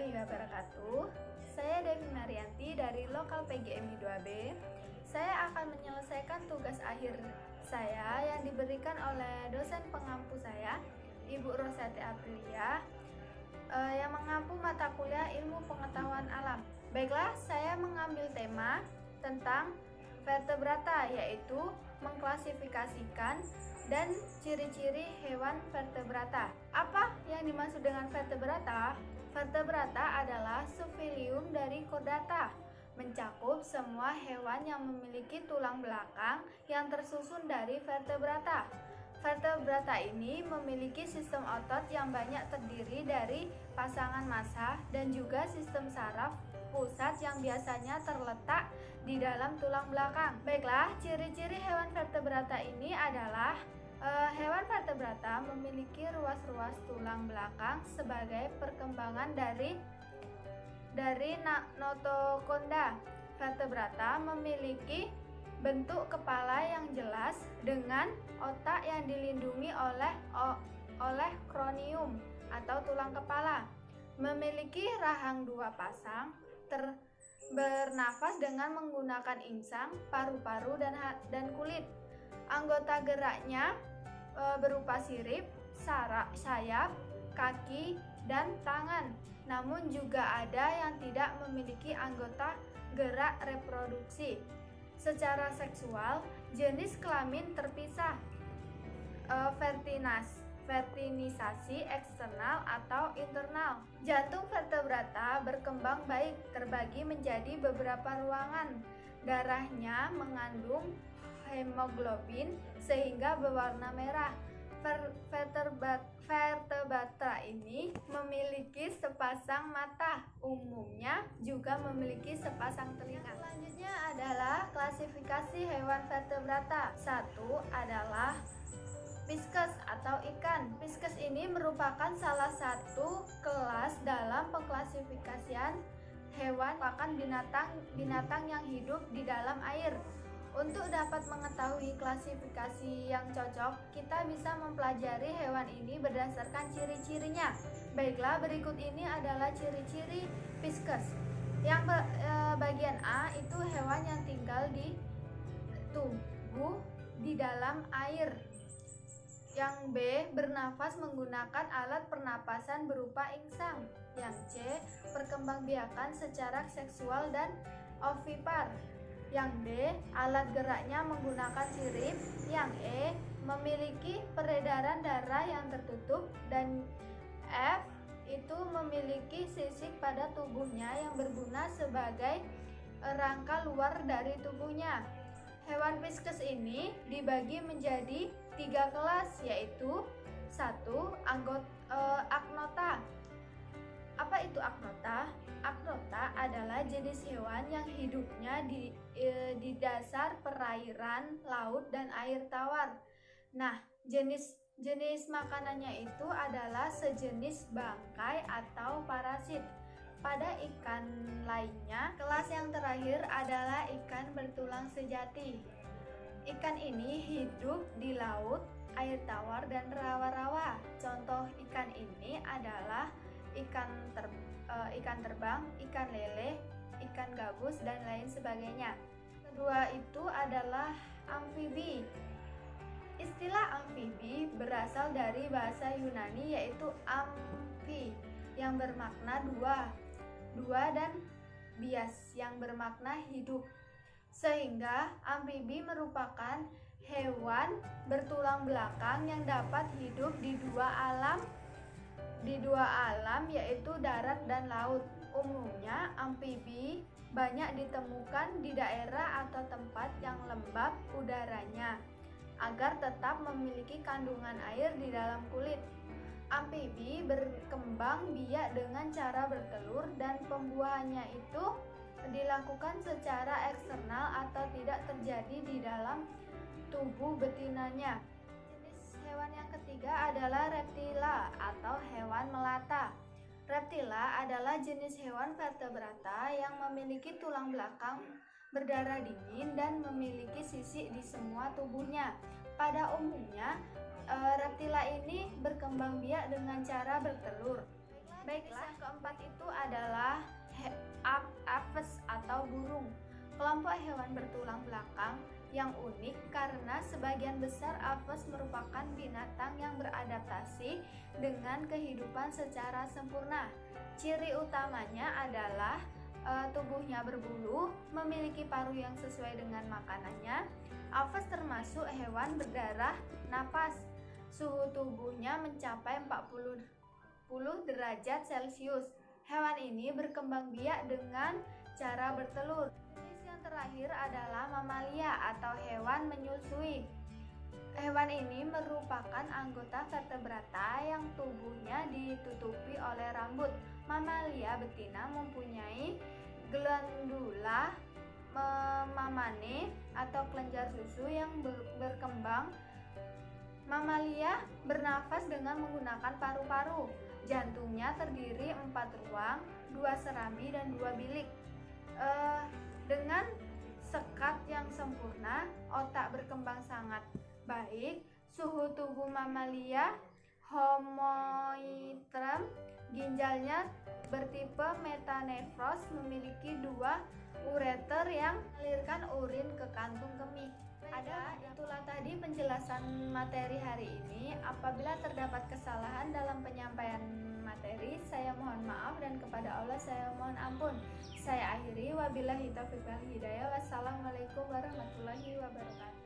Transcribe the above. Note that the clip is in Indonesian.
warahmatullahi wabarakatuh. Saya Devi Marianti dari Lokal PGMI 2B. Saya akan menyelesaikan tugas akhir saya yang diberikan oleh dosen pengampu saya, Ibu Rosati Aprilia, yang mengampu mata kuliah Ilmu Pengetahuan Alam. Baiklah, saya mengambil tema tentang vertebrata, yaitu mengklasifikasikan dan ciri-ciri hewan vertebrata. Apa yang dimaksud dengan vertebrata? Vertebrata adalah subfilium dari Chordata, mencakup semua hewan yang memiliki tulang belakang yang tersusun dari vertebrata. Vertebrata ini memiliki sistem otot yang banyak terdiri dari pasangan massa dan juga sistem saraf pusat yang biasanya terletak di dalam tulang belakang. Baiklah, ciri-ciri hewan vertebrata ini adalah hewan vertebrata memiliki ruas-ruas tulang belakang sebagai perkembangan dari notokonda. Vertebrata memiliki bentuk kepala yang jelas dengan otak yang dilindungi oleh kronium atau tulang kepala. Memiliki rahang dua pasang, bernafas dengan menggunakan insang, paru-paru dan kulit. Anggota geraknya berupa sirip, sayap, kaki, dan tangan. Namun juga ada yang tidak memiliki anggota gerak reproduksi. Secara seksual, jenis kelamin terpisah. Fertilisasi eksternal atau internal. Jantung vertebrata berkembang baik, terbagi menjadi beberapa ruangan. Darahnya mengandung hemoglobin sehingga berwarna merah. Vertebrata ini memiliki sepasang mata, umumnya juga memiliki sepasang telinga. Selanjutnya adalah klasifikasi hewan vertebrata. Satu adalah Pisces atau ikan. Pisces ini merupakan salah satu kelas dalam pengklasifikasian hewan, merupakan binatang yang hidup di dalam air. Untuk dapat mengetahui klasifikasi yang cocok, kita bisa mempelajari hewan ini berdasarkan ciri-cirinya. Baiklah, berikut ini adalah ciri-ciri Pisces. Yang bagian A itu hewan yang tinggal di tubuh di dalam air. Yang B, bernafas menggunakan alat pernapasan berupa insang. Yang C, perkembangbiakan secara seksual dan ovipar. Yang D, alat geraknya menggunakan sirip. Yang E, memiliki peredaran darah yang tertutup. Dan F, itu memiliki sisik pada tubuhnya yang berguna sebagai rangka luar dari tubuhnya. Hewan Pisces ini dibagi menjadi 3 kelas, yaitu 1. Agnota. Apa itu agnota? Agnota adalah jenis hewan yang hidupnya di dasar perairan, laut, dan air tawar. Nah, jenis makanannya itu adalah sejenis bangkai atau parasit. Pada ikan lainnya, kelas yang terakhir adalah ikan bertulang sejati. Ikan ini hidup di laut, air tawar, dan rawa-rawa. Contoh ikan ini adalah ikan terbang, ikan lele, ikan gabus, dan lain sebagainya. Kedua itu adalah amfibi. Istilah amfibi berasal dari bahasa Yunani, yaitu amphi yang bermakna dua dan bias yang bermakna hidup. Sehingga amfibi merupakan hewan bertulang belakang yang dapat hidup di dua alam, yaitu darat dan laut. Umumnya amfibi banyak ditemukan di daerah atau tempat yang lembab udaranya agar tetap memiliki kandungan air di dalam kulit. Amfibi berkembang biak dengan cara bertelur, dan pembuahannya itu dilakukan secara eksternal atau tidak terjadi di dalam tubuh betinanya. Jenis hewan yang ketiga adalah reptila atau hewan melata. Reptila adalah jenis hewan vertebrata yang memiliki tulang belakang berdarah dingin dan memiliki sisik di semua tubuhnya. Pada umumnya, reptila ini berkembang biak dengan cara bertelur. Baiklah, yang keempat itu adalah apes atau burung. Kelompok hewan bertulang belakang yang unik karena sebagian besar apes merupakan binatang yang beradaptasi dengan kehidupan secara sempurna. Ciri utamanya adalah tubuhnya berbulu, memiliki paruh yang sesuai dengan makanannya. Apes termasuk hewan berdarah napas. Suhu tubuhnya mencapai 40 derajat Celcius. Hewan ini berkembang biak dengan cara bertelur. Jenis yang terakhir adalah mamalia atau hewan menyusui. Hewan ini merupakan anggota vertebrata yang tubuhnya ditutupi oleh rambut. Mamalia betina mempunyai glandula mamane atau kelenjar susu yang berkembang. Mamalia bernafas dengan menggunakan paru-paru. Jantungnya terdiri 4 ruang, 2 serami dan 2 bilik. Dengan sekat yang sempurna, otak berkembang sangat baik. Suhu tubuh mamalia homoitrem. Ginjalnya bertipe metanefros, memiliki 2 ureter yang mengalirkan urin ke kantung kemih. Itulah tadi penjelasan materi hari ini. Apabila terdapat kesalahan dalam penyampaian materi, saya mohon maaf dan kepada Allah saya mohon ampun. Saya akhiri, wabillahi taufiq wal hidayah. Wassalamualaikum warahmatullahi wabarakatuh.